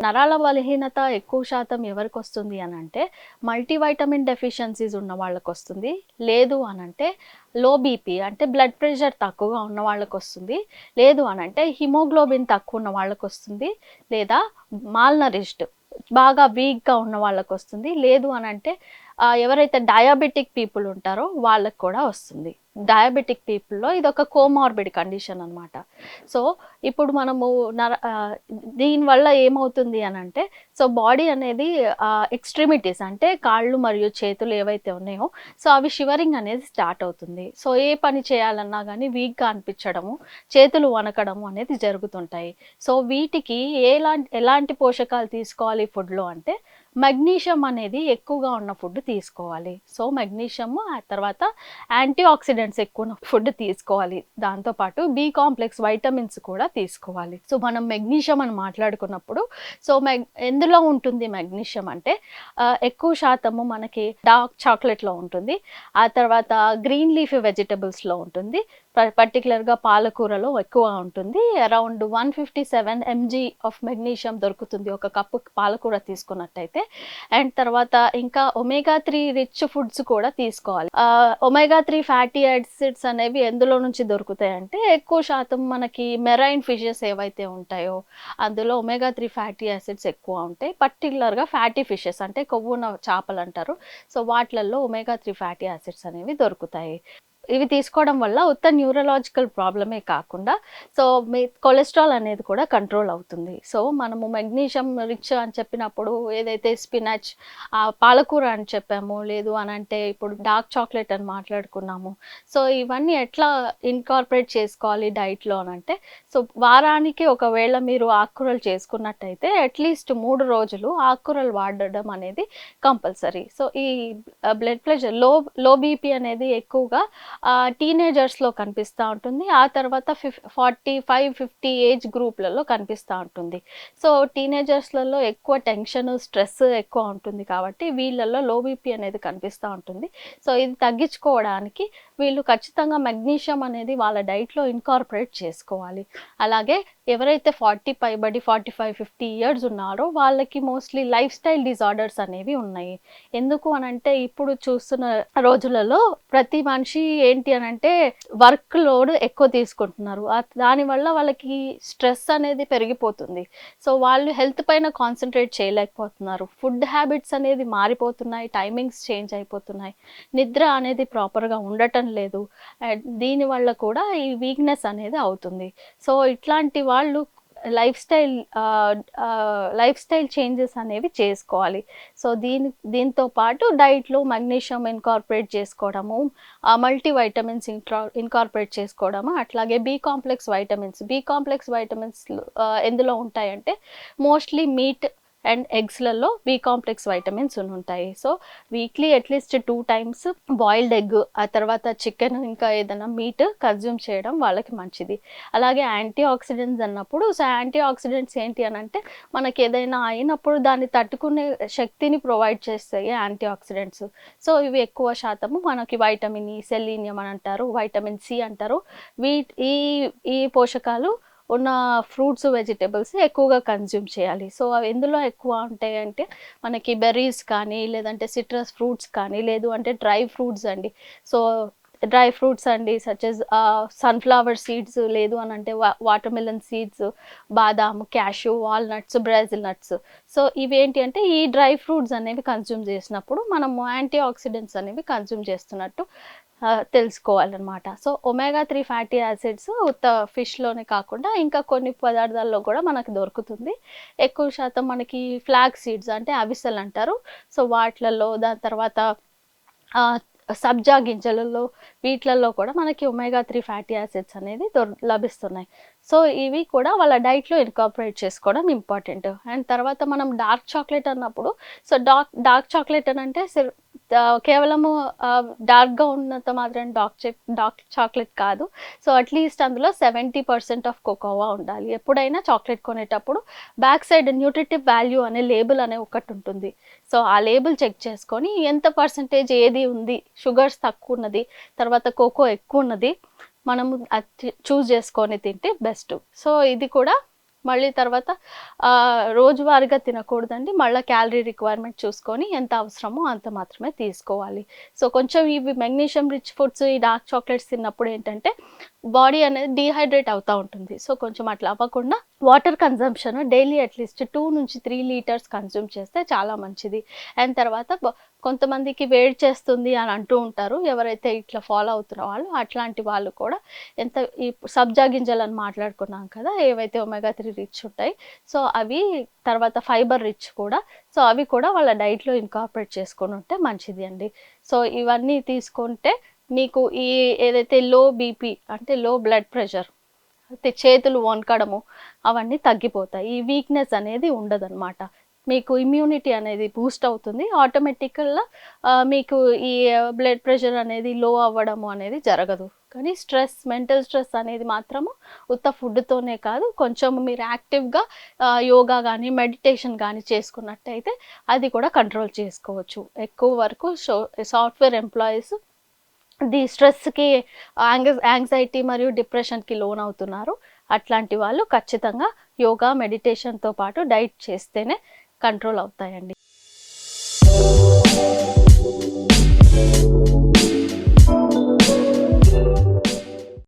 నరాల బలహీనత ఎక్కువ శాతం ఎవరికొస్తుంది అనంటే, మల్టీవైటమిన్ డెఫిషియన్సీస్ ఉన్న వాళ్ళకొస్తుంది. లేదు అనంటే లో బీపీ అంటే బ్లడ్ ప్రెషర్ తక్కువగా ఉన్న వాళ్ళకొస్తుంది. లేదు అనంటే హిమోగ్లోబిన్ తక్కువ ఉన్న వాళ్ళకొస్తుంది. లేదా మాల్‌నరిష్డ్ బాగా వీక్‌గా ఉన్న వాళ్ళకొస్తుంది. లేదు అనంటే ఎవరైతే డయాబెటిక్ పీపుల్ ఉంటారో వాళ్ళకి కూడా వస్తుంది. డయాబెటిక్ పీపుల్‌లో ఇదొక కోమార్బిడ్ కండిషన్ అనమాట. సో, ఇప్పుడు మనము దీనివల్ల ఏమవుతుంది అనంటే, సో, బాడీ అనేది ఎక్స్‌ట్రిమిటీస్ అంటే కాళ్ళు మరియు చేతులు ఏవైతే ఉన్నాయో, సో, అవి షివరింగ్ అనేది స్టార్ట్ అవుతుంది. సో, ఏ పని చేయాలన్నా గానీ వీక్‌గా అనిపించడము, చేతులు వణకడము అనేది జరుగుతుంటాయి. సో, వీటికి ఎలాంటి పోషకాలు తీసుకోవాలి ఫుడ్‌లో అంటే, మెగ్నీషియం అనేది ఎక్కువగా ఉన్న ఫుడ్ తీసుకోవాలి. సో, మెగ్నీషియము ఆ తర్వాత యాంటీ ఆక్సిడెంట్స్ ఎక్కువ ఉన్న ఫుడ్ తీసుకోవాలి. దాంతో పాటు బి కాంప్లెక్స్ వైటమిన్స్ కూడా తీసుకోవాలి. సో, మనం మెగ్నీషియం అని మాట్లాడుకున్నప్పుడు సో, ఎందులో ఉంటుంది మెగ్నీషియం అంటే ఎక్కువ శాతము మనకి డార్క్ చాక్లెట్‌లో ఉంటుంది. ఆ తర్వాత గ్రీన్ లీఫీ వెజిటబుల్స్‌లో ఉంటుంది. పర్టిక్యులర్‌గా పాలకూరలో ఎక్కువ ఉంటుంది. అరౌండ్ 157 ఎంజీ ఆఫ్ మెగ్నీషియం దొరుకుతుంది ఒక కప్పు పాలకూర తీసుకున్నట్టయితే. అండ్ తర్వాత ఇంకా ఒమేగా 3 రిచ్ ఫుడ్స్ కూడా తీసుకోవాలి. ఒమేగా 3 ఫ్యాటీ యాసిడ్స్ అనేవి ఎందులో నుంచి దొరుకుతాయంటే ఎక్కువ శాతం మనకి మెరైన్ ఫిషెస్ ఏవైతే ఉంటాయో అందులో ఒమేగా 3 ఫ్యాటీ యాసిడ్స్ ఎక్కువ ఉంటాయి. పర్టిక్యులర్‌గా ఫ్యాటీ ఫిషెస్ అంటే కొవ్వున్న చేపలు అంటారు. సో, వాటిలలో ఒమేగా 3 ఫ్యాటీ యాసిడ్స్ అనేవి దొరుకుతాయి. ఇవి తీసుకోవడం వల్ల ఉత్త న్యూరలాజికల్ ప్రాబ్లమే కాకుండా సో, మీ కొలెస్ట్రాల్ అనేది కూడా కంట్రోల్ అవుతుంది. సో, మనము మెగ్నీషియం రిచ్ అని చెప్పినప్పుడు ఏదైతే స్పినచ్ పాలకూర అని చెప్పామో, లేదు అనంటే ఇప్పుడు డార్క్ చాక్లెట్ అని మాట్లాడుకున్నాము. సో, ఇవన్నీ ఎట్లా ఇన్కార్పొరేట్ చేసుకోవాలి డైట్‌లో అనంటే, సో, వారానికి ఒకవేళ మీరు ఆకుకూరలు చేసుకున్నట్టయితే అట్‌లీస్ట్ 3 రోజులు ఆకుకూరలు వాడడం అనేది కంపల్సరీ. సో, ఈ బ్లడ్ ప్రెషర్ లో బీపీ అనేది ఎక్కువగా టీనేజర్స్‌లో కనిపిస్తా ఉంటుంది. ఆ తర్వాత 45, 50 ఏజ్ గ్రూప్‌లలో కనిపిస్తా ఉంటుంది. సో, టీనేజర్స్‌లలో ఎక్కువ టెన్షన్, స్ట్రెస్ ఎక్కువ ఉంటుంది కాబట్టి వీళ్ళలో లో బీపీ అనేది కనిపిస్తా ఉంటుంది. సో, ఇది తగ్గించుకోవడానికి వీళ్ళు ఖచ్చితంగా మెగ్నీషియం అనేది వాళ్ళ డైట్‌లో ఇన్కార్పొరేట్ చేసుకోవాలి. అలాగే ఎవరైతే 40 పైబడి 45, 50 ఇయర్స్ ఉన్నారో వాళ్ళకి మోస్ట్‌లీ లైఫ్ స్టైల్ డిజార్డర్స్ అనేవి ఉన్నాయి. ఎందుకు అనంటే ఇప్పుడు చూస్తున్న రోజులలో ప్రతి మనిషి ఏంటి అనంటే వర్క్ లోడ్ ఎక్కువ తీసుకుంటున్నారు. దానివల్ల వాళ్ళకి స్ట్రెస్ అనేది పెరిగిపోతుంది. సో, వాళ్ళు హెల్త్ పైన కాన్సంట్రేట్ చేయలేకపోతున్నారు. ఫుడ్ హ్యాబిట్స్ అనేది మారిపోతున్నాయి. టైమింగ్స్ చేంజ్ అయిపోతున్నాయి. నిద్ర అనేది ప్రాపర్‌గా ఉండటం లేదు. దీనివల్ల కూడా ఈ వీక్‌నెస్ అనేది అవుతుంది. సో, ఇట్లాంటి వాళ్ళు లైఫ్ స్టైల్ చేంజెస్ అనేవి చేసుకోవాలి. సో, దీంతో పాటు డైట్‌లో మెగ్నీషియం ఇన్కార్పొరేట్ చేసుకోవడము, మల్టీ వైటమిన్స్ ఇన్కార్పొరేట్ చేసుకోవడము, అట్లాగే బి కాంప్లెక్స్ వైటమిన్స్ ఎందులో ఉంటాయంటే మోస్ట్‌లీ మీట్ అండ్ ఎగ్స్‌లలో బి కాంప్లెక్స్ వైటమిన్స్ ఉంటాయి. So, weekly at least 2 times boiled egg, ఆ తర్వాత చికెన్ ఇంకా ఏదైనా మీట్ కన్జ్యూమ్ చేయడం వాళ్ళకి మంచిది. అలాగే యాంటీ ఆక్సిడెంట్స్ అన్నప్పుడు సో, యాంటీ ఆక్సిడెంట్స్ ఏంటి అనంటే మనకి ఏదైనా అయినప్పుడు దాన్ని తట్టుకునే శక్తిని ప్రొవైడ్ చేస్తాయి యాంటీ ఆక్సిడెంట్స్. సో, ఇవి ఎక్కువ శాతము మనకి వైటమిన్ ఈ, సెలీనియం అని అంటారు, వైటమిన్ సి అంటారు. ఈ ఈ పోషకాలు ఉన్న ఫ్రూట్స్, వెజిటబుల్స్ ఎక్కువగా కన్జ్యూమ్ చేయాలి. సో, అవి ఎందులో ఎక్కువ ఉంటాయంటే మనకి బెర్రీస్ కానీ, లేదంటే సిట్రస్ ఫ్రూట్స్ కానీ, లేదు అంటే డ్రై ఫ్రూట్స్ అండి. సో, డ్రై ఫ్రూట్స్ అండి సచ్ ఎస్ సన్‌ఫ్లవర్ సీడ్స్, లేదు అనంటే వాటర్ మిలన్ సీడ్స్, బాదాం, cashew, walnuts, Brazil nuts. So, ఇవేంటి అంటే ఈ డ్రై ఫ్రూట్స్ అనేవి కన్జ్యూమ్ చేసినప్పుడు మనము యాంటీ ఆక్సిడెంట్స్ అనేవి కన్జ్యూమ్ చేస్తున్నట్టు తెలుసుకోవాలనమాట. సో, ఒమేగా 3 ఫ్యాటీ యాసిడ్స్ ఉత్త ఫిష్‌లోనే కాకుండా ఇంకా కొన్ని పదార్థాల్లో కూడా మనకు దొరుకుతుంది. ఎక్కువ శాతం మనకి ఫ్లాక్స్ సీడ్స్ అంటే అవిసెలు అంటారు. సో, వాటిలలో దాని తర్వాత ఆహ్, సబ్జా గింజలలో వీటిలలో కూడా మనకి ఒమేగా 3 ఫ్యాటీ యాసిడ్స్ అనేది లభిస్తున్నాయి. సో, ఇవి కూడా వాళ్ళ డైట్‌లో ఇన్కార్పొరేట్ చేసుకోవడం ఇంపార్టెంట్. అండ్ తర్వాత మనం డార్క్ చాక్లెట్ అన్నప్పుడు సో, డార్క్ చాక్లెట్ అనంటే కేవలము డార్క్‌గా ఉన్నంత మాత్రాన డార్క్ చాక్లెట్ కాదు. సో, అట్‌లీస్ట్ అందులో 70% ఆఫ్ కోకోవా ఉండాలి. ఎప్పుడైనా చాక్లెట్ కొనేటప్పుడు బ్యాక్ సైడ్ న్యూట్రిటివ్ వాల్యూ అనే లేబుల్ అనే ఒకటుంటుంది. సో, ఆ లేబుల్ చెక్ చేసుకొని ఎంత పర్సెంటేజ్ ఏది ఉంది, షుగర్స్ తక్కువున్నది, తర్వాత కోకో ఎక్కువున్నది మనము అది చూజ్ చేసుకొని తింటే బెస్ట్. సో, ఇది కూడా మళ్ళీ తర్వాత రోజువారీగా తినకూడదండి. మళ్ళా క్యాలరీ రిక్వైర్మెంట్ చూసుకొని ఎంత అవసరమో అంత మాత్రమే తీసుకోవాలి. సో, కొంచెం ఇవి మెగ్నీషియం రిచ్ ఫుడ్స్, ఈ డార్క్ చాక్లెట్స్ తిన్నప్పుడు ఏంటంటే బాడీ అనేది డీహైడ్రేట్ అవుతా ఉంటుంది. సో, కొంచెం అట్లా అవ్వకుండా water consumption daily at least 2-3 litres consume చేస్తే చాలా మంచిది. అండ్ తర్వాత కొంతమందికి వేడి చేస్తుంది అని అంటూ ఉంటారు. ఎవరైతే ఇట్లా ఫాలో అవుతున్న వాళ్ళు, అట్లాంటి వాళ్ళు కూడా ఎంత ఈ సబ్జా గింజలని మాట్లాడుకున్నాం కదా! ఏవైతే ఒమేగా 3 రిచ్ ఉంటాయి. సో, అవి తర్వాత ఫైబర్ రిచ్ కూడా. సో, అవి కూడా వాళ్ళ డైట్‌లో ఇన్కార్పొరేట్ చేసుకొనుంటే మంచిది అండి. సో, ఇవన్నీ తీసుకుంటే మీకు ఈ ఏదైతే లో బీపీ అంటే లో బ్లడ్ ప్రెషర్, అయితే చేతులు వణకడము అవన్నీ తగ్గిపోతాయి. ఈ వీక్‌నెస్ అనేది ఉండదనమాట. మీకు ఇమ్యూనిటీ అనేది బూస్ట్ అవుతుంది. ఆటోమేటికల్‌గా మీకు ఈ బ్లడ్ ప్రెషర్ అనేది లో అవ్వడము అనేది జరగదు. కానీ మెంటల్ స్ట్రెస్ అనేది మాత్రము ఉత్త ఫుడ్‌తోనే కాదు, కొంచెం మీరు యాక్టివ్‌గా యోగా గానీ, మెడిటేషన్ గానీ చేసుకున్నట్టయితే అది కూడా కంట్రోల్ చేసుకోవచ్చు. ఎక్కువ వరకు సాఫ్ట్‌వేర్ ఎంప్లాయీస్ స్ట్రెస్‌కి, యాంగ్జైటీ మరియు డిప్రెషన్‌కి లోనవుతున్నారు. అట్లాంటి వాళ్ళు ఖచ్చితంగా యోగా, మెడిటేషన్‌తో పాటు డైట్ చేస్తేనే కంట్రోల్ అవుతాయండి.